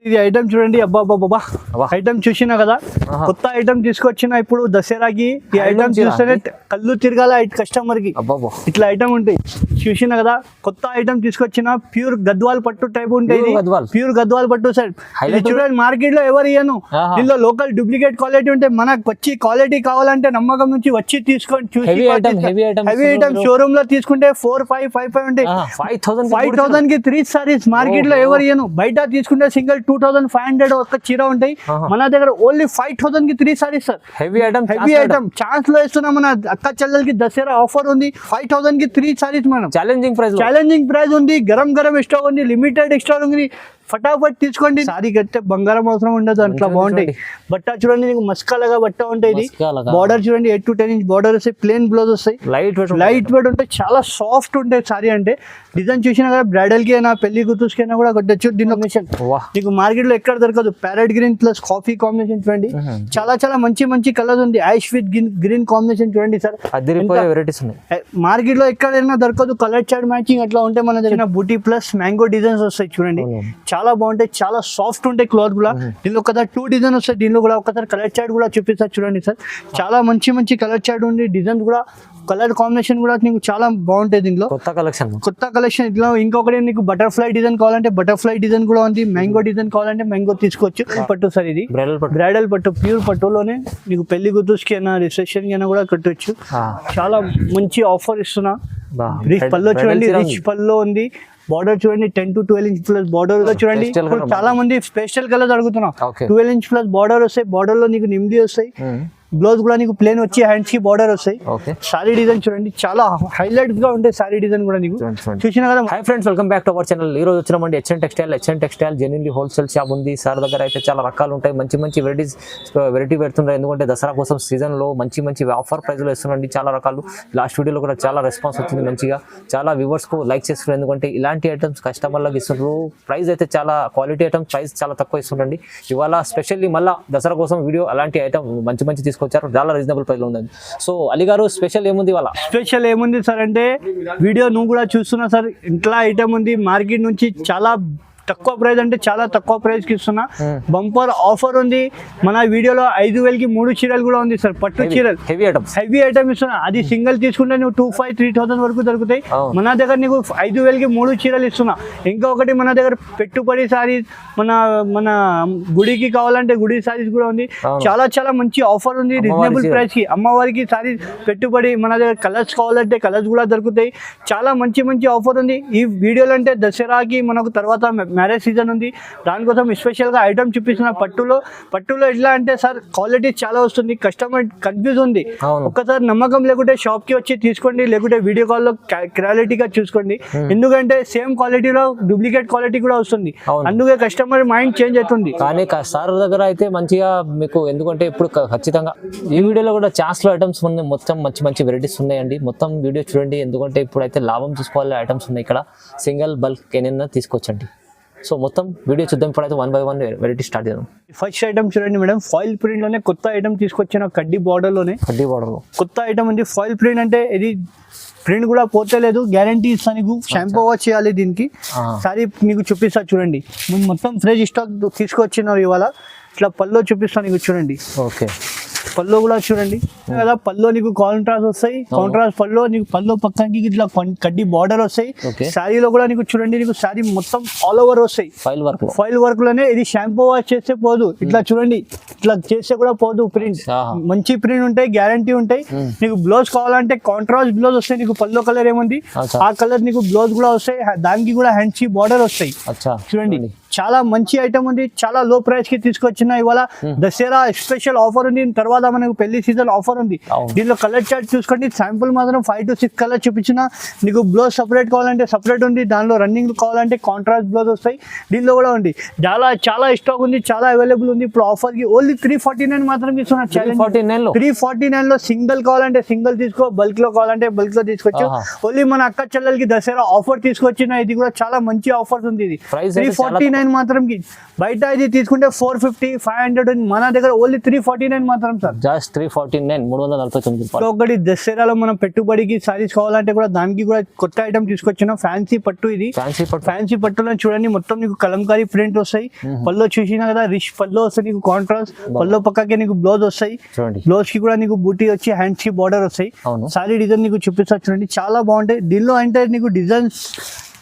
ఇది ఐటమ్ చూడండి, అబ్బా ఐటమ్ చూసినా కదా, కొత్త ఐటమ్ తీసుకొచ్చిన ఇప్పుడు దసరాకి. ఈ ఐటమ్ చూస్తేనే కళ్ళు తిరగాల కస్టమర్ కి. ఇట్లా ఐటమ్ ఉంటాయి చూసినా కదా, కొత్త ఐటమ్ తీసుకొచ్చిన ప్యూర్ గద్వాల్ పట్టు టైప్ ఉంటాయి. ప్యూర్ గద్వాల్ పట్టు సార్. ఇది చూడండి, మార్కెట్ లో ఎవరు ఇయ్యను. దీనిలో లోకల్ డూప్లికేట్ క్వాలిటీ ఉంటే మనకు వచ్చి క్వాలిటీ కావాలంటే నమ్మకం నుంచి వచ్చి తీసుకొని చూసి హెవీ ఐటమ్ షోరూమ్ లో తీసుకుంటే 4,555 ఉంటాయి. 5,000 కి 3 సారీస్ మార్కెట్ లో ఎవరు ఇయ్యను. బయట తీసుకుంటే సింగిల్ 2,500 ఒక చీర ఉంటాయి. మన దగ్గర ఓన్లీ 5,000 కి 3 saris sir. Heavy item chance లో ఇస్తున్నాం. మన అక్క చెల్లెలకి దసరా ఆఫర్ ఉంది. 5,000 కి 3 సారీస్ మనం. ఛాలెంజింగ్ ప్రైస్ ఉంది. గరం స్టాక్ ఉంది. లిమిటెడ్ స్టాక్ ఉంది. ఫటాఫట్ తీసుకోండి. సారీ కడితే బంగారం అవసరం ఉండదు, అట్లా బాగుంటాయి. బట్ట చూడండి, నీకు మస్కాలగా బట్ట ఉంటాయి. బార్డర్ చూడండి, 8 to 10 ఇంచ్ బార్డర్ వస్తాయి. ప్లేన్ బ్లౌజ్ వస్తాయి. లైట్ వెయిట్ ఉంటాయి. చాలా సాఫ్ట్ ఉంటాయి సారీ అంటే. డిజైన్ చూసినా కదా, బ్రైడల్ కి అయినా పెళ్లి కూతురుకి అయినా కూడా కొట్టచ్చు. దీని నీకు మార్కెట్ లో ఎక్కడ దొరకదు. Parrot green plus coffee combination చూడండి. చాలా మంచి కలర్స్ ఉంది. ఐష్ విత్ గ్రీన్ కాంబినేషన్ చూడండి సార్. మార్కెట్ లో ఎక్కడైనా దొరకదు. కలర్ చార్ట్ మ్యాచింగ్ అట్లా ఉంటే మన దగ్గర బూటీ ప్లస్ మ్యాంగో డిజైన్స్ వస్తాయి చూడండి. చాలా బాగుంటాయి. చాలా సాఫ్ట్ ఉంటాయి క్లాత్ కూడా. దీనిలో ఒకసారి 2 డిజైన్ వస్తాయి. దీనిలో కూడా ఒకసారి కలర్ చార్ట్ కూడా చూపిస్తారు చూడండి సార్. చాలా మంచి కలర్ చార్ట్ ఉంది. డిజైన్ కూడా, కలర్ కాంబినేషన్ కూడా నీకు చాలా బాగుంటాయి. దీనిలో కొత్త కలెక్షన్. ఇట్లా ఇంకొకటి నీకు బటర్ఫ్లై డిజైన్ కావాలంటే బటర్ఫ్లై డిజైన్ కూడా ఉంది. మ్యాంగో డిజైన్ కావాలంటే మ్యాంగో తీసుకోవచ్చు. పట్టు సార్, ఇది బ్రైడల్ పట్టు, ప్యూర్ పట్టులోనే నీకు పెళ్లి కూతురుకి అయినా రిసెప్షన్ అయినా కూడా కట్టొచ్చు. చాలా మంచి ఆఫర్ ఇస్తున్నా. పల్లో చూడండి, రిచ్ పల్లో ఉంది. బార్డర్ చూడండి, 10 to 12 ఇంచ్ ప్లస్ బార్డర్ చూడండి. చాలా మంది స్పెషల్ కలర్స్ అడుగుతున్నాం. 12 ఇంచ్ ప్లస్ బార్డర్ వస్తాయి. బార్డర్ లో నీకు నిమ్ది వస్తాయి. బ్లౌజ్ కూడా నీకు ప్లేన్ వచ్చి హ్యాండ్స్ కి బార్డర్ వస్తాయి. సారీ డిజైన్ చూడండి, చాలా హైలైట్ గా ఉంటాయి. సారీ డిజైన్ కూడా నీకు చూసినా కదా. Hi friends, welcome back to our channel. ఈ రోజు వచ్చినామండి HN textile genuinely wholesale shop ఉంది సార్ దగ్గర. అయితే చాలా రకాలు ఉంటాయి. మంచి వెరైటీ పెడుతున్నారు. ఎందుకంటే దసరా కోసం సీజన్ లో మంచి ఆఫర్ ప్రైస్ లో ఇస్తున్నాండి. చాలా రకాలు. లాస్ట్ వీడియోలో కూడా చాలా రెస్పాన్స్ వచ్చింది మంచిగా. చాలా వ్యూవర్స్ కు లైక్ చేస్తున్నారు. ఎందుకంటే ఇలాంటి ఐటమ్స్ కస్టమర్లకు ఇస్తున్నారు. ప్రైస్ అయితే చాలా క్వాలిటీ ఐటమ్స్ ప్రైస్ చాలా తక్కువ ఇస్తుండండి. ఇవాళ స్పెషల్లీ మళ్ళీ దసరా కోసం వీడియో అలాంటి ఐటమ్ మంచి తీసుకొచ్చారు. చాలా రీజనబుల్ ప్రైస్ లో ఉందండి. సో అలీ గారు, స్పెషల్ ఏముంది ఇవాళ? స్పెషల్ ఏముంది సార్ అంటే, వీడియో నువ్వు కూడా చూస్తున్నా సార్. ఇంట్లో ఐటమ్ ఉంది. మార్కెట్ నుంచి చాలా తక్కువ ప్రైస్ అంటే చాలా తక్కువ ప్రైస్ కి ఇస్తున్నా. బంపర్ ఆఫర్ ఉంది. మన వీడియోలో 5,000 కి 3 చీరలు కూడా ఉంది సార్. పట్టు చీరలు హెవీ ఐటమ్ ఇస్తున్నా. అది సింగిల్ తీసుకుంటే నువ్వు 2,500-3,000 వరకు దొరుకుతాయి. మన దగ్గర నీకు 5,000 కి 3 చీరలు ఇస్తున్నా. ఇంకొకటి మన దగ్గర పెట్టుబడి సారీస్, మన గుడికి కావాలంటే గుడి సారీస్ కూడా ఉంది. చాలా మంచి ఆఫర్ ఉంది. రీజనబుల్ ప్రైస్ కి అమ్మవారికి సారీస్ పెట్టుబడి. మన దగ్గర కలర్స్ కావాలంటే కలర్స్ కూడా దొరుకుతాయి. చాలా మంచి ఆఫర్ ఉంది. ఈ వీడియోలో అంటే దసరాకి మనకు తర్వాత మ్యారేజ్ సీజన్ ఉంది. దానికోసం స్పెషల్ గా ఐటమ్ చూపిస్తున్నా. పట్టులో ఎట్లా అంటే సార్, క్వాలిటీ చాలా వస్తుంది. కస్టమర్ కన్ఫ్యూజ్ ఉంది. ఒక్కసారి నమ్మకం లేకుంటే షాప్ కి వచ్చి తీసుకోండి, లేకుంటే వీడియో కాల్ లో క్లారిటీగా చూసుకోండి. ఎందుకంటే సేమ్ క్వాలిటీలో డూప్లికేట్ క్వాలిటీ కూడా వస్తుంది. అందుకే కస్టమర్ మైండ్ చేంజ్ అవుతుంది. కానీ సార్ దగ్గర అయితే మంచిగా మీకు, ఎందుకంటే ఇప్పుడు ఖచ్చితంగా ఈ వీడియోలో కూడా ఛాన్స్ లో ఐటమ్స్ ఉన్నాయి. మొత్తం మంచి వెరైటీస్ ఉన్నాయండి. మొత్తం వీడియో చూడండి. ఎందుకంటే ఇప్పుడైతే లాభం చూసుకోవాలి. ఐటమ్స్ ఉన్నాయి ఇక్కడ. సింగిల్ బల్క్ ఏమైనా తీసుకొచ్చండి. సో మొత్తం వీడియో చూద్దాం. ఇప్పుడైతే 1 by 1 వెరైటీ స్టార్ట్ చేద్దాం. ఫస్ట్ ఐటమ్ చూడండి మేడం, ఫాయిల్ ప్రింట్ లోనే కొత్త ఐటమ్ తీసుకొచ్చిన. కడ్డీ బార్డర్ లో కొత్త ఐటమ్ ఉంది. ఫాయిల్ ప్రింట్ అంటే ఇది ప్రింట్ కూడా పోతలేదు. గ్యారంటీ ఇస్తా నీకు. షాంపూ వాష్ చేయాలి దీనికి. సారీ నీకు చూపిస్తా చూడండి. మొత్తం ఫ్రెష్ స్టాక్ తీసుకొచ్చినారు ఇవాళ. ఇట్లా పల్లో చూపిస్తాను నీకు చూడండి. ఓకే, పల్లో కూడా చూడండి కదా. పల్లో నీకు కాంట్రాస్ట్ వస్తాయి. కాంట్రాస్ట్ పల్లో నీకు పల్లో పక్కకి ఇట్లా కడ్డీ బార్డర్ వస్తాయి. శారీలో కూడా నీకు చూడండి, నీకు శారీ మొత్తం ఆల్ ఓవర్ వస్తాయి. ఫైల్ వర్క్ లోనే. ఇది షాంపూ వాష్ చేస్తే పోదు. ఇట్లా చూడండి, ఇట్లా చేస్తే కూడా పోదు. ప్రింట్ మంచి ప్రింట్ ఉంటాయి. గ్యారంటీ ఉంటాయి. నీకు బ్లౌజ్ కావాలంటే కాంట్రాస్ట్ బ్లౌజ్ వస్తాయి. నీకు పల్లో కలర్ ఏముంది ఆ కలర్ నీకు బ్లౌజ్ కూడా వస్తాయి. దానికి కూడా హ్యాండ్స్ కి బార్డర్ వస్తాయి. చూడండి, చాలా మంచి ఐటమ్ ఉంది. చాలా లో ప్రైస్ కి తీసుకొచ్చిన. ఇవాళ దసరా స్పెషల్ ఆఫర్ ఉంది. తర్వాత మనకు పెళ్లి సీజన్ ఆఫర్ ఉంది. దీనిలో కలర్ చార్ట్ చూసుకోండి. శాంపుల్ మాత్రం 5 to 6 కలర్ చూపించిన. నీకు బ్లౌజ్ సపరేట్ కావాలంటే సపరేట్ ఉంది. దానిలో రన్నింగ్ కావాలంటే కాంట్రాస్ట్ బ్లౌజ్ వస్తాయి. దీనిలో కూడా ఉంది. చాలా స్టాక్ ఉంది. చాలా అవైలబుల్ ఉంది. ఇప్పుడు ఆఫర్ కి ఓన్లీ 349 మాత్రం ఇస్తున్నా. 349 లో సింగిల్ కావాలంటే సింగిల్ తీసుకో, బల్క్ లో కావాలంటే బల్క్ లో తీసుకోవచ్చు. ఓన్లీ మన అక్క చెల్లెలకి దసరా ఆఫర్ తీసుకొచ్చిన. ఇది కూడా చాలా మంచి ఆఫర్స్ ఉంది. ఇది 349 349 మాత్రం. బయట ఇది తీసుకుంటే 450, 500, మన దగ్గర ఓన్లీ 349 మాత్రం సార్. జస్ట్ 349, 349. ఒకటి దసరాలో మనం పెట్టుబడికి సారీస్ కావాలంటే కూడా దానికి కూడా కొత్త ఐటమ్ తీసుకొచ్చిన ఫ్యాన్సీ పట్టు. ఇది ఫ్యాన్సీ పట్టులో చూడండి మొత్తం నీకు కలంకారీ ప్రింట్ వస్తాయి. పల్లో చూసినా కదా రిచ్ పల్లో వస్తాయి నీకు కాంట్రాస్ట్. పల్లో పక్కకి నీకు బ్లౌజ్ వస్తాయి. బ్లౌజ్ కి కూడా నీకు బూటీ వచ్చి హ్యాండ్స్ కి బార్డర్ వస్తాయి. సారీ డిజైన్ నీకు చూపిస్తా చూడండి చాలా బాగుంటాయి. దీనిలో అంటే నీకు డిజైన్స్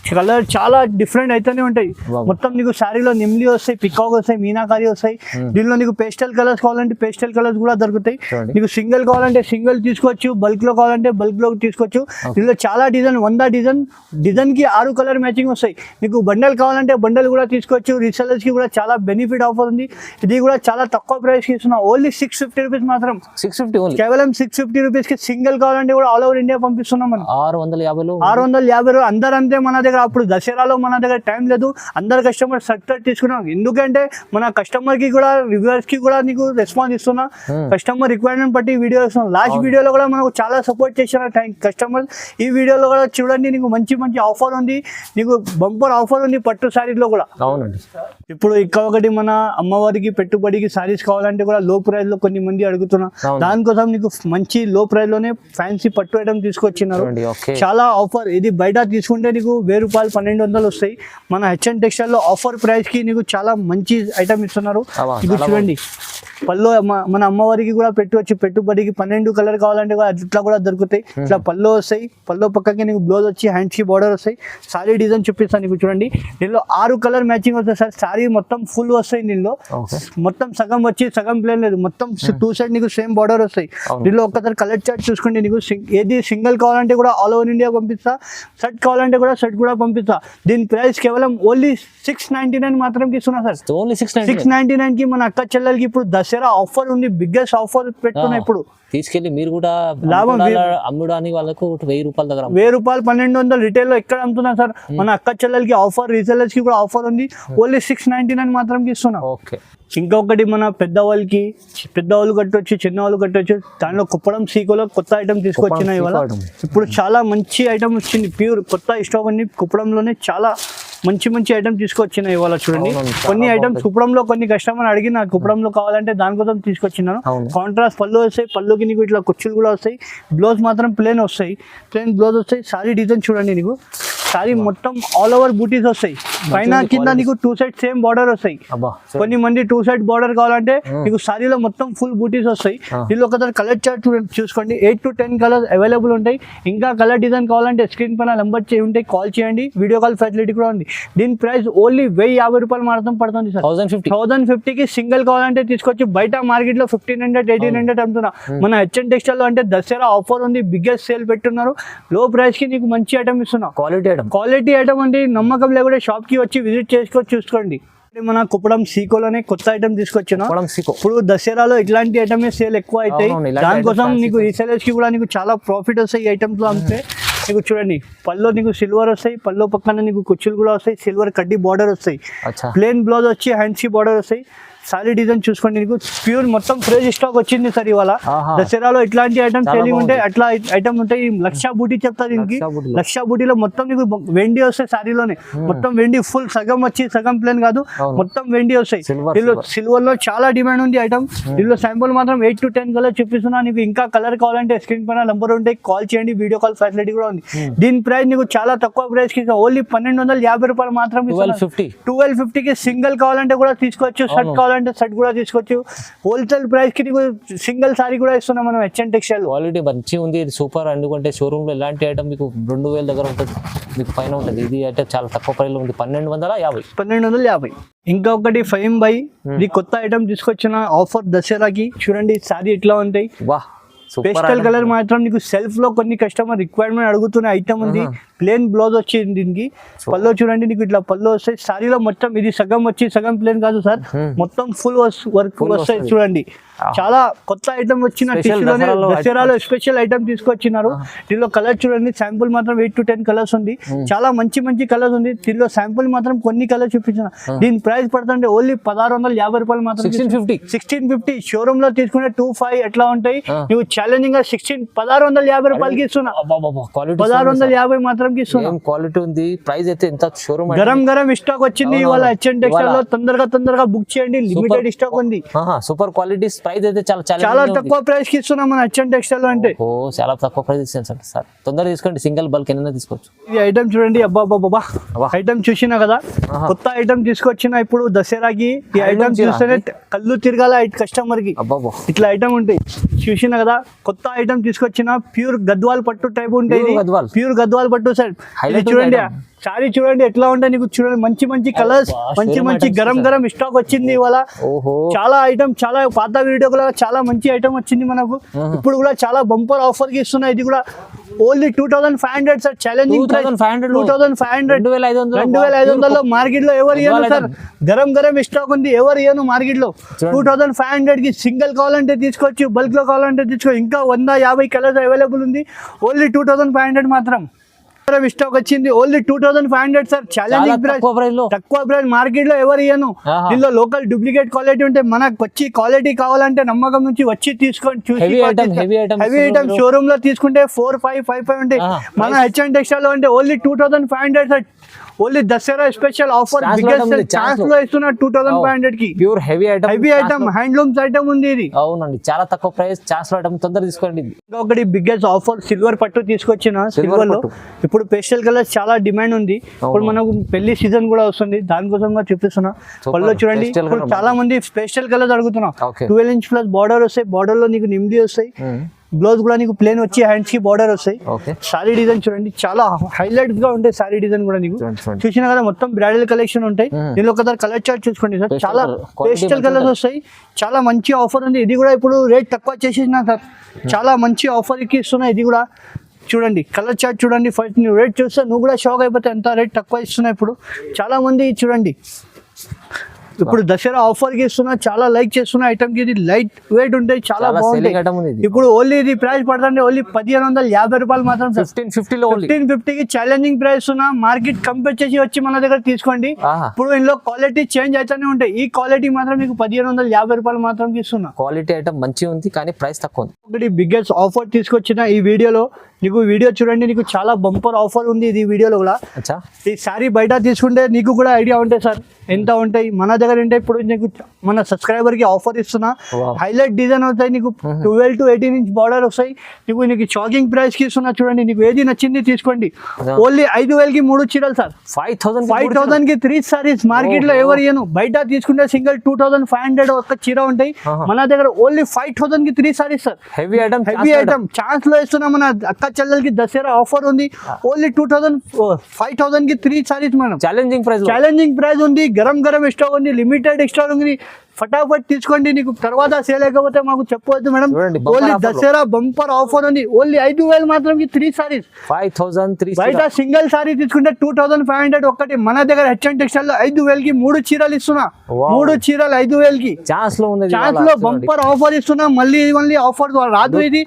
కలర్ చాలా డిఫరెంట్ అయితేనే ఉంటాయి. మొత్తం నీకు శారీలో నిమ్లీ వస్తాయి, పికాక్ వస్తాయి, మీనాకారి వస్తాయి. దీనిలో నీకు పేస్టల్ కలర్స్ కావాలంటే పేస్టల్ కలర్స్ కూడా దొరుకుతాయి. నీకు సింగిల్ కావాలంటే సింగిల్ తీసుకోవచ్చు, బల్క్ లో కావాలంటే బల్క్ లో తీసుకోవచ్చు. దీనిలో చాలా డిజైన్ 100 డిజైన్ కి 6 కలర్ మ్యాచింగ్ వస్తాయి. నీకు బండల్ కావాలంటే బండల్ కూడా తీసుకోవచ్చు. రీసెలర్స్ కి కూడా చాలా బెనిఫిట్ ఆఫర్ ఉంది. ఇది కూడా చాలా తక్కువ ప్రైస్ కి ఇస్తున్నా, ఓన్లీ 650 రూపీస్ మాత్రం. 650 కేవలం 650 రూపీస్ కి సింగిల్ కావాలంటే కూడా ఆల్ ఓవర్ ఇండియా పంపిస్తున్నాం మనం. 650 అందరూ అంతే. మన దగ్గర అప్పుడు దసరాలో మన దగ్గర టైం లేదు, అందరు కస్టమర్ సక్సెస్ తీసుకున్నాం. ఎందుకంటే మన కస్టమర్ కి కూడా రివ్యూవర్స్ కి కూడా నీకు రెస్పాన్స్ ఇస్తున్నా. కస్టమర్ రిక్వైర్మెంట్ బట్టి వీడియో ఇస్తున్నాం. లాస్ట్ వీడియోలో కూడా మనకు చాలా సపోర్ట్ చేసిన కస్టమర్. ఈ వీడియోలో కూడా చూడండి నీకు మంచి మంచి ఆఫర్ ఉంది, నీకు బంపర్ ఆఫర్ ఉంది పట్టు శారీలో కూడా. అవునండి. ఇప్పుడు ఒకటి మన అమ్మవారికి పెట్టుబడికి శారీస్ కావాలంటే కూడా లో ప్రైస్ లో కొన్ని మంది అడుగుతున్నా. దానికోసం నీకు మంచి లో ప్రైస్ లోనే ఫ్యాన్సీ పట్టు ఐటమ్ తీసుకొచ్చినారు. చాలా ఆఫర్. ఇది బయట తీసుకుంటే నీకు 1000 రూపాయలు 1200 వస్తాయి. మన హెచ్ఎన్ టెక్స్టైల్ లో ఆఫర్ ప్రైస్ కి నీకు చాలా మంచి ఐటమ్ ఇస్తున్నారు. ఇది చూడండి పల్లో మన అమ్మవారికి కూడా పెట్టవచ్చు. పెట్టుబడికి 12 కలర్ కావాలంటే కూడా ఇట్లా కూడా దొరుకుతాయి. ఇట్లా పల్లో వస్తాయి. పల్లో పక్కకి నీకు బ్లౌజ్ వచ్చి హ్యాండ్స్ కి బార్డర్ వస్తాయి. సారీ డిజైన్ చూపిస్తాను నీకు చూడండి. దీనిలో 6 కలర్ మ్యాచింగ్ వస్తాయి సార్. సారీ మొత్తం ఫుల్ వస్తాయి. దీనిలో మొత్తం సగం వచ్చి సగం ప్లేన్ లేదు, మొత్తం 2 సైడ్ నీకు సేమ్ బార్డర్ వస్తాయి. దీనిలో ఒక్కసారి కలర్ చార్ట్ చూసుకోండి. నీకు ఏది సింగిల్ కావాలంటే కూడా ఆల్ ఓవర్ ఇండియా పంపిస్తా, సెట్ కావాలంటే కూడా సెట్ కూడా పంపిస్తా. దీని ప్రైస్ కేవలం ఓన్లీ 699 మాత్రం ఇస్తున్నా సార్. 699 కి మన అక్క చెల్లెలకి ఇప్పుడు దసరా ఆఫర్ ఉంది, బిగ్గెస్ట్ ఆఫర్ పెట్టుకున్నా. ఇప్పుడు తీసుకెళ్లి మీరు కూడా లాభం అమ్ముడాని వాళ్ళకు 1000 రూపాయల దగ్గర 1000 రూపాయలు 1200 రిటైల్ లో ఎక్కడ అమ్ముతున్నా సార్. మన అక్క చెల్లెలకి ఆఫర్, రీసెలర్స్ కి కూడా ఆఫర్ ఉంది. ఓన్లీ 699 మాత్రం ఇస్తున్నా. ఓకే. ఇంకొకటి మన పెద్దవాళ్ళు కట్టొచ్చు, చిన్నవాళ్ళు కట్టొచ్చు. దానిలో కుప్పడం సీకోలో కొత్త ఐటమ్ తీసుకొచ్చిన ఇవాళ. ఇప్పుడు చాలా మంచి ఐటమ్ వచ్చింది, ప్యూర్ కొత్త స్టాక్ ఉంది. కుప్పడంలోనే చాలా మంచి మంచి ఐటమ్ తీసుకొచ్చిన ఇవాళ చూడండి. కొన్ని ఐటమ్స్ కుప్పడంలో కొన్ని కస్టమర్ అడిగి నాకు కుప్పడంలో కావాలంటే దానికోసం తీసుకొచ్చినాను. కాంట్రాస్ట్ పళ్ళు వస్తాయి. పళ్ళుకి నీకు ఇట్లా కుచ్చులు కూడా వస్తాయి. బ్లౌజ్ మాత్రం ప్లేన్ వస్తాయి, ప్లేన్ బ్లౌజ్ వస్తాయి. సారీ డిజైన్ చూడండి. నీకు సారీ మొత్తం ఆల్ ఓవర్ బూటీస్ వస్తాయి. పైన కింద నీకు 2 సైడ్ సేమ్ బార్డర్ వస్తాయి. కొన్ని మంది 2 సైడ్ బార్డర్ కావాలంటే నీకు సారీలో మొత్తం ఫుల్ బూటీస్ వస్తాయి. దీనిలో ఒకసారి కలర్ చార్ట్ చూసుకోండి. 8 to 10 కలర్స్ అవైలబుల్ ఉంటాయి. ఇంకా కలర్ డిజైన్ కావాలంటే స్క్రీన్ పైన నెంబర్ ఉంటాయి, కాల్ చేయండి. వీడియో కాల్ ఫెసిలిటీ కూడా ఉంది. దీని ప్రైస్ ఓన్లీ 1050 రూపాయలు మాత్రం పడుతుంది సార్. 1050 కి సింగిల్ కావాలంటే తీసుకోవచ్చు. బయట మార్కెట్ లో 1500, 1800 అమ్ముతున్నా. మన హెచ్ఎన్ టెక్స్టైల్ లో అంటే దసరా ఆఫర్ ఉంది, బిగ్గెస్ట్ సేల్ పెట్టున్నారు. లో ప్రైస్ కి నీకు మంచి ఐటమ్ ఇస్తున్నా. క్వాలిటీ ఐటమ్ అంటే నమ్మకం లేకుండా షాప్ కి వచ్చి విజిట్ చేసుకొని చూసుకోండి. మన కుప్పడం సీకోలోనే కొత్త ఐటమ్ తీసుకొచ్చిన. ఇప్పుడు దసరాలో ఇట్లాంటి ఐటమ్ సేల్ ఎక్కువ అవుతాయి. దానికోసం నీకు రీసెలర్స్ కి కూడా నీకు చాలా ప్రాఫిట్ వస్తాయి ఈ ఐటమ్స్ లో అమ్మితే. నీకు చూడండి పల్లో నీకు సిల్వర్ వస్తాయి. పల్లో పక్కన నీకు కుచ్చులు కూడా వస్తాయి. సిల్వర్ కడ్డీ బార్డర్ వస్తాయి. ప్లేన్ బ్లౌజ్ వచ్చి హ్యాండ్స్ కి బార్డర్ వస్తాయి. సారీ డిజైన్ చూసుకోండి. నీకు ప్యూర్ మొత్తం ఫ్రెష్ స్టాక్ వచ్చింది సార్ ఇవాళ. దసరాలో ఇట్లాంటి ఐటమ్ సేలింగ్ ఉంటాయి. అట్లా ఐటమ్ ఉంటాయి. లక్ష బూటీ చెప్తా దీనికి. లక్ష బూటీలో మొత్తం నీకు వెండి వస్తాయి. సారీలోనే మొత్తం వెండి ఫుల్ సగం వచ్చి సగం ప్లేన్ కాదు, మొత్తం వెండి వస్తాయి. దీనిలో సిల్వర్ లో చాలా డిమాండ్ ఉంది ఐటమ్. దీనిలో శాంపుల్ మాత్రం 8 to 10 కలర్ చూపిస్తున్నా. నీకు ఇంకా కలర్ కావాలంటే స్క్రీన్ పైన నెంబర్ ఉంటాయి, కాల్ చేయండి. వీడియో కాల్ ఫెసిలిటీ కూడా ఉంది. దీని ప్రైస్ నీకు చాలా తక్కువ ప్రైస్ కి ఓన్లీ 1250 రూపాయలు మాత్రం. 1250 కి సింగిల్ కావాలంటే కూడా తీసుకోవచ్చు, సెట్ కావాలంటే సెట్ కూడా తీసుకోవచ్చు. హోల్సేల్ ప్రైస్ కి నీకు సింగిల్ సారీ కూడా ఇస్తున్నాం మనం హెచ్ఎన్ టెక్స్టైల్. క్వాలిటీ మంచి ఉంది, ఇది సూపర్. ఎందుకంటే షోరూమ్ లో ఇలాంటి ఐటమ్ మీకు 2000 దగ్గర ఉంటుంది, మీకు పైన ఉంటుంది. ఇది అయితే చాలా తక్కువ ప్రైస్ లో ఉంది, 1250. ఇంకొకటి ఫైమ్ బై, ఇది కొత్త ఐటమ్ తీసుకొచ్చిన ఆఫర్ దసరాకి. చూడండి సారీ ఇట్లా ఉంటాయి. పేస్టల్ కలర్ మాత్రం నీకు సెల్ఫ్ లో కొన్ని కస్టమర్ రిక్వైర్మెంట్ అడుగుతున్న ఐటమ్ ఉంది. ప్లేన్ బ్లౌజ్ వచ్చింది దీనికి. పల్లో చూడండి నీకు ఇట్లా పల్లో వస్తాయి. సారీలో మొత్తం ఇది సగం వచ్చి సగం ప్లేన్ కాదు సార్, మొత్తం ఫుల్ వర్క్ వస్తాయి. చూడండి చాలా కొత్త ఐటమ్ వచ్చిన టిష్యూలోనే దసరాలో స్పెషల్ ఐటమ్ తీసుకొచ్చినారు. దీనిలో కలర్ చూడండి. శాంపుల్ మాత్రం 8 to 10 కలర్స్ ఉంది. చాలా మంచి మంచి కలర్స్ ఉంది. దీనిలో శాంపుల్ మాత్రం కొన్ని కలర్స్ చూపించిన. దీని ప్రైస్ పడుతుంటే ఓన్లీ 1650 రూపాయలు మాత్రం. 1650 షోరూమ్ లో తీసుకుంటే 25 ఎట్లా ఉంటాయి. నువ్వు ఛాలెంజింగ్ గా 1650 రూపాయలకి ఇస్తున్నా. 1650 మాత్రం కి ఇస్తున్నా. క్వాలిటీ ఉంది, ప్రైస్ అయితే ఎంత షోరూమ్ గరం స్టాక్ వచ్చింది ఇవాళ హెచ్ఎన్ టెక్స్టైల్ లో. తొందరగా బుక్ చేయండి, లిమిటెడ్ స్టాక్ ఉంది. సూపర్ క్వాలిటీ, ప్రైస్ అయితే చాలా తక్కువ ప్రైస్ కి ఇస్తున్నాం మన హెచ్ఎన్ టెక్స్టైల్ అంటే. ఓ చాలా తక్కువ ప్రైస్ ఇస్తాను సార్, తొందరగా తీసుకోండి, సింగిల్ బల్క్ ఏమైనా తీసుకోవచ్చు. ఈ ఐటమ్ చూడండి, అబ్బా ఐటమ్ చూసినా కదా, కొత్త ఐటమ్ తీసుకొచ్చిన ఇప్పుడు దసరాకి. ఈ ఐటమ్ చూస్తేనే కళ్ళు తిరగాల కస్టమర్ కి. ఇట్లా ఐటమ్ ఉంటాయి చూసినా కదా, కొత్త ఐటమ్ తీసుకొచ్చిన ప్యూర్ గద్వాల్ పట్టు టైప్ ఉంటాయి. ప్యూర్ గద్వాల్ పట్టు సార్. చూడండి సారీ, చూడండి ఎట్లా ఉంటాయి నీకు. చూడండి మంచి కలర్స్, మంచి గరం స్టాక్ వచ్చింది ఇవాళ. చాలా ఐటమ్, చాలా పాత వీడియో కూడా చాలా మంచి ఐటమ్ వచ్చింది మనకు. ఇప్పుడు కూడా చాలా బంపర్ ఆఫర్ కి ఇస్తున్నాయి. ఇది కూడా ఓన్లీ 2500 సార్. ఛాలెంజింగ్ 2500 2500 మార్కెట్ లో ఎవరు ఇయ్యను సార్. గరం స్టాక్ ఉంది, ఎవరు ఇయ్యను మార్కెట్ లో. 2500 కి సింగిల్ కావాలంటే తీసుకోవచ్చు, బల్క్ లో కావాలంటే తీసుకోవచ్చు. ఇంకా 150 కలర్స్ అవైలబుల్ ఉంది. ఓన్లీ 2500 మాత్రం స్టాక్ వచ్చింది. Only 2500 sir. ఛాలెంజింగ్ ప్రైస్, తక్కువ ప్రైస్ మార్కెట్ లో ఎవరు ఇయ్యను. దీనిలో లోకల్ డూప్లికేట్ క్వాలిటీ ఉంటే మనకు వచ్చి క్వాలిటీ కావాలంటే నమ్మకం నుంచి వచ్చి తీసుకొని చూసి. హెవీ ఐటమ్ షోరూమ్ లో తీసుకుంటే 4-5 ఉంటాయి. మన హెచ్ఎన్ టెక్స్టైల్ లో అంటే only 2500 sir. Only Dasara special offer chance లో ఇస్తున్నా 2500 కి. Pure heavy item handlooms item ఉంది ఇది. అవునండి, చాలా తక్కువ ప్రైస్, ఛాన్స్ లో ఐటమ్, తొందరగా తీసుకోండి. ఒకటి బిగ్గెస్ట్ ఆఫర్ సిల్వర్ పట్టు తీసుకొచ్చిన. సిల్వర్ లో ఇప్పుడు పేస్టల్ కలర్స్ చాలా డిమాండ్ ఉంది. ఇప్పుడు మనకు పెళ్లి సీజన్ కూడా వస్తుంది, దానికోసం చూపిస్తున్నా. పళ్ళు చూడండి, ఇప్పుడు చాలా మంది పేస్టల్ కలర్స్ అడుగుతున్నా. 12 ఇంచ్ ప్లస్ బార్డర్ వస్తాయి. బార్డర్ లో నీకు నిమ్లీ వస్తాయి. బ్లౌజ్ కూడా నీకు ప్లేన్ వచ్చి హ్యాండ్స్ కి బార్డర్ వస్తాయి. సారీ డిజైన్ చూడండి, చాలా హైలైట్ గా ఉంటాయి. సారీ డిజైన్ కూడా నీకు చూసినా కదా, మొత్తం బ్రైడల్ కలెక్షన్ ఉంటాయి. దీనిలో ఒకసారి కలర్ చార్ట్ చూసుకోండి సార్. చాలా పేస్టల్ కలర్స్ వస్తాయి. చాలా మంచి ఆఫర్ ఉంది. ఇది కూడా ఇప్పుడు రేట్ తక్కువ చేసేసిన సార్. చాలా మంచి ఆఫర్ కి ఇస్తున్నా. ఇది కూడా చూడండి, కలర్ చార్ట్ చూడండి. ఫస్ట్ నువ్వు రేట్ చూస్తే నువ్వు కూడా షాక్ అయిపోతాయి, ఎంత రేట్ తక్కువ ఇస్తున్నా. ఇప్పుడు చాలా మంది చూడండి, ఇప్పుడు దసరా ఆఫర్ కి ఇస్తున్నా. చాలా లైక్ చేస్తున్నా ఐటమ్ కి. ఇది లైట్ వెయిట్ ఉంటాయి, చాలా బాగుంటాయి. ఇప్పుడు ఓన్లీ ఇది ప్రైస్ పడుతుంది ఓన్లీ 1550 రూపాయలు మాత్రం. 1550 కి ఛాలెంజింగ్ ప్రైస్ ఉన్నా. మార్కెట్ కంపేర్ చేసి వచ్చి మన దగ్గర తీసుకోండి. ఇప్పుడు ఇందులో క్వాలిటీ చేంజ్ అవుతానే ఉంటాయి. ఈ క్వాలిటీ మాత్రం మీకు 1550 రూపాయలు మాత్రం ఇస్తున్నా. క్వాలిటీ ఐటమ్ మంచిగా ఉంది, కానీ ప్రైస్ తక్కువ ఉంది. ఒకటి బిగ్గెస్ట్ ఆఫర్ తీసుకొచ్చిన ఈ వీడియోలో. నీకు వీడియో చూడండి, నీకు చాలా బంపర్ ఆఫర్ ఉంది ఇది వీడియోలో కూడా. ఈ సారీ బయట తీసుకుంటే నీకు కూడా ఐడియా ఉంటాయి సార్ ఎంత ఉంటాయి. మన దగ్గర అంటే ఇప్పుడు నీకు మన సబ్స్క్రైబర్ కి ఆఫర్ ఇస్తున్నా. హైలైట్ డిజైన్ అవుతాయి నీకు. 12 to 18 ఇంచ్ బార్డర్ వస్తాయి. నీకు షాకింగ్ ప్రైస్ కి ఇస్తున్నా. చూడండి, నీకు ఏది నచ్చింది తీసుకోండి. ఓన్లీ 5000 కి 3 చీరలు సార్. 5000 కి 3 సారీస్. మార్కెట్ లో ఎవరు ఇయ్యను. బయట తీసుకుంటే సింగిల్ 2500 ఒక చీర ఉంటాయి. మన దగ్గర ఓన్లీ 5000 కి 3 saris sir. Heavy item chance లో ఇస్తున్నా. మన అక్క చెల్లెలకి దసరా ఆఫర్ ఉంది. ఓన్లీ 5000 కి 3 సారీస్ మనం. ఛాలెంజింగ్ ప్రైస్ ఉంది. గరం స్టాక్ ఉంది, లిమిటెడ్ స్టాక్ ఉంది. ఫటాఫట్ తీసుకోండి. నీకు తర్వాత సేల్ లేకపోతే మాకు చెప్పవద్దు madam. Only Dasara bumper offer ఉంది. ఓన్లీ 5000 మాత్రం 3 సారీస్. 5000 బయట సింగిల్ సారీ తీసుకుంటే 2500 ఒక్కటి. మన దగ్గర హెచ్ఎన్ టెక్స్టైల్ లో 5000 కి 3 చీరలు ఇస్తున్నా. 3 చీరలు 5000 కి. ఛాన్స్ లో బంపర్ ఆఫర్ ఇస్తున్నా. మళ్ళీ ఆఫర్ రాదు. ఇది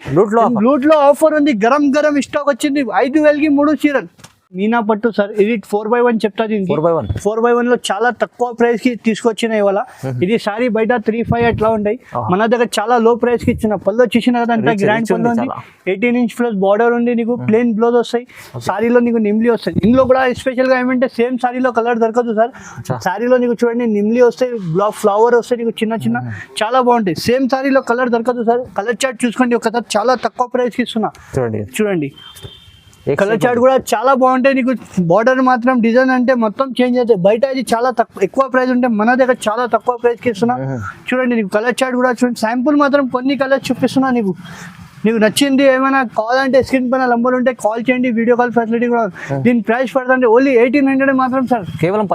లూట్ లో ఆఫర్ ఉంది. గరం స్టాక్ వచ్చింది. 5000 కి 3 చీరలు. మీనా పట్టు సార్. ఇది 4x1 చెప్తా. 4x1 లో చాలా తక్కువ ప్రైస్ కి తీసుకొచ్చిన ఇవాళ. ఇది సారీ బయట 3-5 అట్లా ఉంటాయి. మన దగ్గర చాలా లో ప్రైస్ కి ఇచ్చిన. పళ్ళు చూసిన కదా, అంత గ్రాండ్ పళ్ళు ఉంది. 18 ఇంచ్ ప్లస్ బార్డర్ ఉంది. నీకు ప్లేన్ బ్లౌజ్ వస్తాయి. సారీలో నీకు నిమ్లీ వస్తాయి. ఇందులో కూడా స్పెషల్ గా ఏమంటే సేమ్ సారీలో కలర్ దొరకదు సార్. సారీలో నీకు చూడండి నిమ్లీ వస్తాయి, ఫ్లవర్ వస్తాయి. నీకు చిన్న చాలా బాగుంటాయి. సేమ్ సారీలో కలర్ దొరకదు సార్. కలర్ చార్ట్ చూసుకోండి ఒకసారి. చాలా తక్కువ ప్రైస్ కి ఇస్తున్నా. చూడండి, కలర్ చార్ట్ కూడా చాలా బాగుంటాయి. నీకు బార్డర్ మాత్రం డిజైన్ అంటే మొత్తం చేంజ్ అవుతాయి. బయట ఇది చాలా ఎక్కువ ప్రైస్ ఉంటే మన దగ్గర చాలా తక్కువ ప్రైస్ కి ఇస్తున్నా. చూడండి, నీకు కలర్ చార్ట్ కూడా చూడండి. శాంపుల్ మాత్రం కొన్ని కలర్స్ చూపిస్తున్నా. నీకు నచ్చింది ఏమైనా కావాలంటే స్క్రీన్ పైన నంబర్ ఉంటే కాల్ చేయండి. వీడియో కాల్ ఫెసిలిటీ కూడా. దీని ప్రైస్ పడుతుంది ఓన్లీ 1800 మాత్రం సార్. కేవలం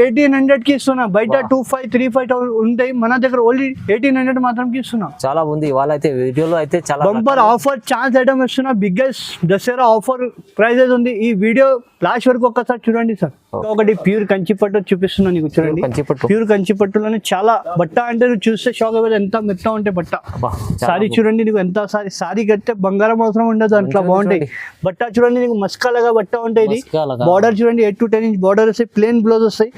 1800 కి ఇస్తున్నా. బయట 2500-3500 ఉంటాయి. మన దగ్గర ఓన్లీ 1800 మాత్రం కి ఇస్తున్నా. చాలా ఉంది వాళ్ళైతే వీడియోలో అయితే చాలా బంపర్ ఆఫర్ ఛాన్స్ ఐటమ్ ఇస్తున్నా. బిగ్గెస్ట్ దసరా ఆఫర్ ప్రైజెస్ ఉంది. ఈ వీడియో లాస్ట్ వరకు ఒక్కసారి చూడండి సార్. ఒకటి ప్యూర్ కంచిపట్టు చూపిస్తున్నా నీకు. చూడండి, ప్యూర్ కంచిపట్టులోనే చాలా బట్ట అంటే నువ్వు చూస్తే షాక్ అయిపోతే ఎంత మెత్త ఉంటే బట్ట. సారీ చూడండి, నీకు ఎంత సారీ సారీ కడితే బంగారం అవసరం ఉండదు, అట్లా బాగుంటాయి. బట్ట చూడండి నీకు మస్కాలాగా బట్ట ఉంటాయి. ఇది బార్డర్ చూడండి 8 to 10 ఇంచ్ బార్డర్ వస్తాయి, ప్లేన్ బ్లౌజ్ వస్తాయి,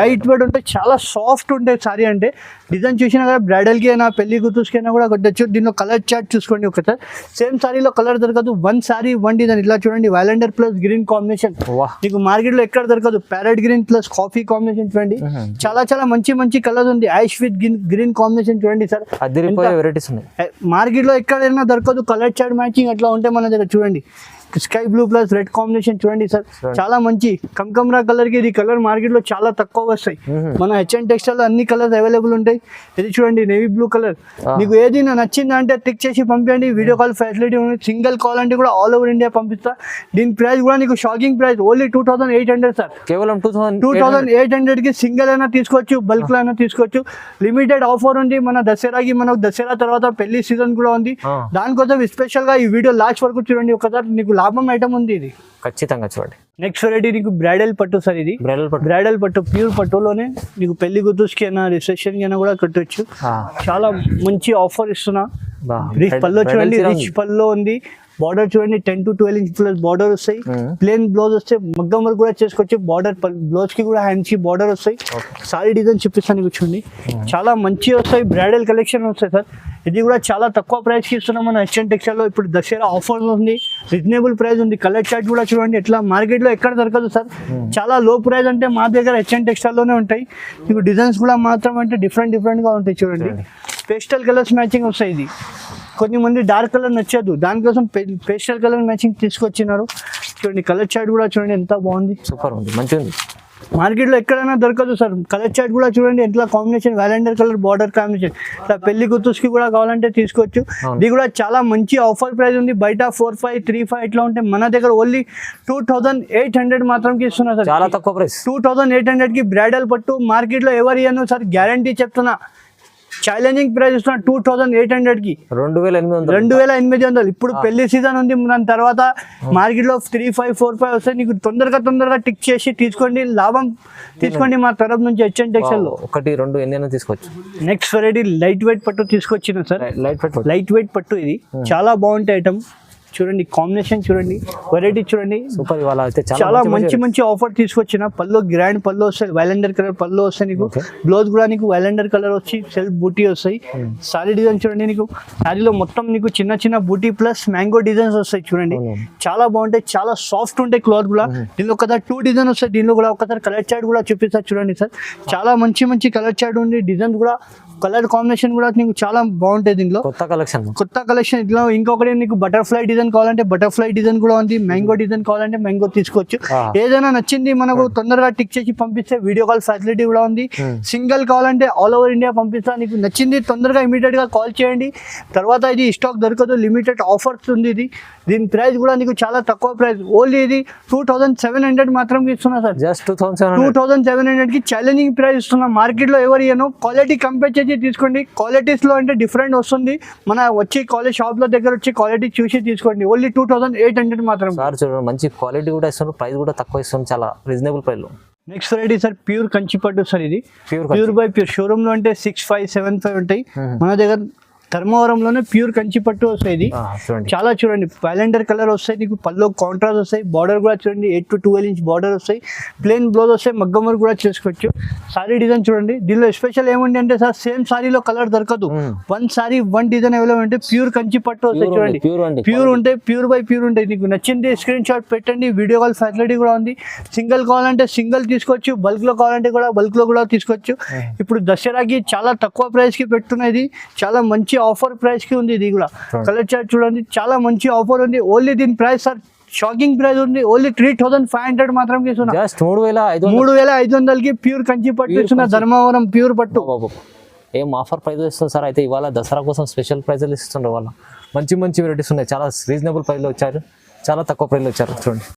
లైట్ వెయిట్ ఉంటాయి, చాలా సాఫ్ట్ ఉంటాయి సారీ అంటే. డిజైన్ చూసినా కదా బ్రైడల్ కి అయినా పెళ్లి కూతురుకి అయినా కూడా కొట్టచ్చు. దీనిలో కలర్ చార్ట్ చూసుకోండి ఒకసారి. సేమ్ సారీలో కలర్ దొరకదు, వన్ సారీ వన్ డిజైన్. ఇట్లా చూడండి వైలెండర్ ప్లస్ గ్రీన్ కాంబినేషన్, మీకు మార్కెట్ లో ఎక్కడ దొరకదు. Parrot green plus coffee combination చూడండి, చాలా చాలా మంచి మంచి కలర్స్ ఉంది. ఐష్ విత్ గ్రీన్ కాంబినేషన్ చూడండి సార్, మార్కెట్ లో ఎక్కడైనా దొరకదు. కలర్ చార్ట్ మ్యాచింగ్ అట్లా ఉంటే మన దగ్గర చూడండి. Sky blue plus red combination చూడండి సార్, చాలా మంచి కమ్కమ్రా కలర్ కి ఇది కలర్ మార్కెట్ లో చాలా తక్కువ వస్తాయి. మన హెచ్ఎన్ టెక్స్టైల్ లో అన్ని కలర్స్ అవైలబుల్ ఉంటాయి. ఇది చూడండి నేవీ బ్లూ కలర్, మీకు ఏది నచ్చింది అంటే టిక్ చేసి పంపించండి. వీడియో కాల్ ఫెసిలిటీ ఉంది, సింగిల్ కాల్ అంటే కూడా ఆల్ ఓవర్ ఇండియా పంపిస్తా. దీని ప్రైస్ కూడా నీకు షాకింగ్ ప్రైస్, ఓన్లీ 2800 సార్. కేవలం 2800 కి సింగిల్ అయినా తీసుకోవచ్చు, బల్క్ లో అయినా తీసుకోవచ్చు. లిమిటెడ్ ఆఫర్ ఉంది మన దసరాకి. మనకు దసరా తర్వాత పెళ్లి సీజన్ కూడా ఉంది, దానికోసం స్పెషల్ గా ఈ వీడియో లాస్ట్ వరకు చూడండి. ఒకసారి నీకు లాభం ఐటమ్ ఉంది ఇది, ఖచ్చితంగా చూడండి. నెక్స్ట్ వెరైటీ నీకు బ్రైడల్ పట్టు సార్. ఇది బ్రైడల్ పట్టు, ప్యూర్ పట్టులోనే నీకు పెళ్లి గుర్తుకి అయినా రిసెప్షన్ కి అయినా కూడా కట్టొచ్చు. చాలా మంచి ఆఫర్ ఇస్తున్నా. రిచ్ పల్లో చూడండి, రిచ్ పల్లో ఉంది. బార్డర్ చూడండి 10 to 12 ఇంచ్ ప్లస్ బార్డర్ వస్తాయి, ప్లేన్ బ్లౌజ్ వస్తాయి, మగ్గం వర్క్ కూడా చేసుకోవచ్చు. బార్డర్ బ్లౌజ్ కి కూడా హ్యాండ్స్ కి బార్డర్ వస్తాయి. సారీ డిజైన్ చూపిస్తాను చూడండి, చాలా మంచి వస్తాయి. బ్రైడల్ కలెక్షన్ వస్తాయి సార్. ఇది కూడా చాలా తక్కువ ప్రైస్ కి ఇస్తున్నాం మన హెచ్ఎన్ టెక్స్టైల్ లో. ఇప్పుడు దసరా ఆఫర్ ఉంది, రీజనబుల్ ప్రైస్ ఉంది. కలర్ చార్ట్ కూడా చూడండి, ఎట్లా మార్కెట్ లో ఎక్కడ దొరకదు సార్. చాలా లో ప్రైస్ అంటే మా దగ్గర హెచ్ఎన్ టెక్స్టైల్ లోనే ఉంటాయి. మీకు డిజైన్స్ కూడా మాత్రం అంటే డిఫరెంట్ గా ఉంటాయి చూడండి. పేస్టల్ కలర్స్ మ్యాచింగ్ వస్తాయి. ఇది కొన్ని మంది డార్క్ కలర్ నచ్చదు, దానికోసం పేస్టల్ కలర్ మ్యాచింగ్ తీసుకొచ్చినారు. చూడండి కలర్ చార్ట్ కూడా చూడండి ఎంత బాగుంది, సూపర్ ఉంది, మంచిగా ఉంది. మార్కెట్ లో ఎక్కడైనా దొరకదు సార్. కలర్ చార్ట్ కూడా చూడండి ఎట్లా కాంబినేషన్, వ్యాలెండర్ కలర్ బార్డర్ కాంబినేషన్. ఇట్లా పెళ్లి గుర్తుకి కూడా కావాలంటే తీసుకోవచ్చు. ఇది కూడా చాలా మంచి ఆఫర్ ప్రైస్ ఉంది. బయట 4535 ఇట్లా ఉంటే మన దగ్గర ఓన్లీ 2800 మాత్రం ఇస్తున్నా సార్. చాలా తక్కువ ప్రైస్, 2800 కి బ్రైడల్ పట్టు. మార్కెట్ లో ఎవరు ఇయ్యను సార్, గ్యారంటీ చెప్తున్నా. ఛాలెంజింగ్ ప్రైస్ ఇస్తున్నా 2800 కి, 2800. ఇప్పుడు పెళ్లి సీజన్ ఉంది, దాని తర్వాత మార్కెట్ లో 3545 వస్తాయి. నీకు తొందరగా టిక్ చేసి తీసుకోండి, లాభం తీసుకోండి మా తరఫు నుంచి హెచ్ఎన్ టెక్స్టైల్ లో. 1 2 ఎన్ని తీసుకోవచ్చు. నెక్స్ట్ వెరైటీ లైట్ వెయిట్ పట్టు తీసుకొచ్చిన సార్. లైట్ వెయిట్ పట్టు ఇది చాలా బాగుంటాయి ఐటమ్. చూడండి కాంబినేషన్ చూడండి, వెరైటీ చూడండి, సూపర్. ఇవాళ అయితే చాలా మంచి ఆఫర్ తీసుకొచ్చిన. పళ్ళు గ్రాండ్ పళ్ళు వస్తాయి, వైలెండర్ కలర్ పళ్ళు వస్తాయి. నీకు బ్లౌజ్ కూడా నీకు వైలెండర్ కలర్ వచ్చి సెల్ఫ్ బూటీ వస్తాయి. సారీ డిజైన్ చూడండి, నీకు సారీలో మొత్తం నీకు చిన్న బూటీ ప్లస్ మ్యాంగో డిజైన్స్ వస్తాయి చూడండి. చాలా బాగుంటాయి, చాలా సాఫ్ట్ ఉంటాయి క్లాత్ కూడా. దీనిలో ఒకసారి 2 డిజైన్ వస్తాయి. దీనిలో కూడా ఒకసారి కలర్ చార్ట్ కూడా చూపిస్తారు చూడండి సార్. చాలా మంచి కలర్ చార్ట్ ఉంది. డిజైన్ కూడా కలర్ కాంబినేషన్ కూడా నీకు చాలా బాగుంటాయి. దీనిలో కొత్త కలెక్షన్. ఇట్లా ఇంకొకటి నీకు బటర్ఫ్లై డిజైన్ కావాలంటే బటర్ఫ్లై డిజైన్ కూడా ఉంది. మ్యాంగో డిజైన్ కావాలంటే మ్యాంగో తీసుకోవచ్చు. ఏదైనా నచ్చింది మనకు తొందరగా టిక్ చేసి పంపిస్తే వీడియో కాల్ ఫెసిలిటీ కూడా ఉంది. సింగిల్ కావాలంటే ఆల్ ఓవర్ ఇండియా పంపిస్తా. నీకు నచ్చింది తొందరగా ఇమీడియట్ గా కాల్ చేయండి. తర్వాత ఇది స్టాక్ దొరకదు, లిమిటెడ్ ఆఫర్స్ ఉంది ఇది. దీని ప్రైస్ కూడా నీకు చాలా తక్కువ ప్రైస్, ఓన్లీ ఇది 2700 మాత్రం ఇస్తున్నా సార్. జస్ట్ 2700 కి ఛాలెంజింగ్ ప్రైస్ ఇస్తున్నా. మార్కెట్ లో ఎవరు ఇయ్యను. క్వాలిటీ కంపేర్ చేసి తీసుకోండి. క్వాలిటీస్ లో అంటే డిఫరెంట్ వస్తుంది. మన వచ్చి కాలేజ్ షాప్ లో దగ్గర వచ్చి క్వాలిటీ చూసి తీసుకోండి. ఓన్లీ 2800 మాత్రం సార్. చూడండి మంచి క్వాలిటీ కూడా ఇస్తున్నారు, ప్రైస్ కూడా తక్కువ ఇస్తుంది, చాలా రీజనబుల్ ప్రైస్ లో. Next variety sir pure Kanchi పట్టు సార్. ఇది ప్యూర్ బై ప్యూర్. షోరూమ్ లో అంటే 6575 ఉంటాయి, మన దగ్గర ధర్మవరంలోనే ప్యూర్ కంచి పట్టు వస్తాయి. ఇది చాలా చూడండి వైలెండర్ కలర్ వస్తాయి. నీకు పల్లో కాంట్రాస్ట్ వస్తాయి. బార్డర్ కూడా చూడండి 8 to 12 ఇంచ్ బార్డర్ వస్తాయి. ప్లేన్ బ్లౌజ్ వస్తాయి, మగ్గం వర్క్ కూడా చేసుకోవచ్చు. సారీ డిజైన్ చూడండి. దీనిలో స్పెషల్ ఏముంది అంటే సార్, సేమ్ సారీలో కలర్ దొరకదు. One sorry one design available అంటే ప్యూర్ కంచి పట్టు వస్తాయి చూడండి. ప్యూర్ ఉంటాయి, ప్యూర్ బై ప్యూర్ ఉంటాయి. నీకు నచ్చింది స్క్రీన్ షాట్ పెట్టండి. వీడియో కాల్ ఫెసిలిటీ కూడా ఉంది. సింగిల్ కావాలంటే సింగిల్ తీసుకోవచ్చు, బల్క్ లో కావాలంటే కూడా బల్క్ లో కూడా తీసుకోవచ్చు. ఇప్పుడు దసరాకి చాలా తక్కువ ప్రైస్ కి పెట్టున్నది, చాలా మంచి ఆఫర్ ప్రైస్ కి ఉంది. ఇది కూడా కలర్ చార్ట్ చూడండి, చాలా మంచి ఆఫర్ ఉంది. ఓన్లీ దీని ప్రైస్ సార్ షాకింగ్ ప్రైస్ ఉంది, ఓన్లీ 3500 మాత్రం ఇస్తున్నా. 3500 కి ప్యూర్ కంచి పట్టు ఇస్తున్నా, ధర్మవరం ప్యూర్ పట్టు. ఏం ఆఫర్ ప్రైస్ ఇస్తుంది సార్. అయితే ఇవాళ దసరా కోసం స్పెషల్ ప్రైజులు ఇస్తుండ్రు. వాళ్ళ మంచి వెరైటీస్ ఉన్నాయి, చాలా రీజనబుల్ ప్రైస్ లో వచ్చారు, చాలా తక్కువ ప్రైస్ లో వచ్చారు చూడండి.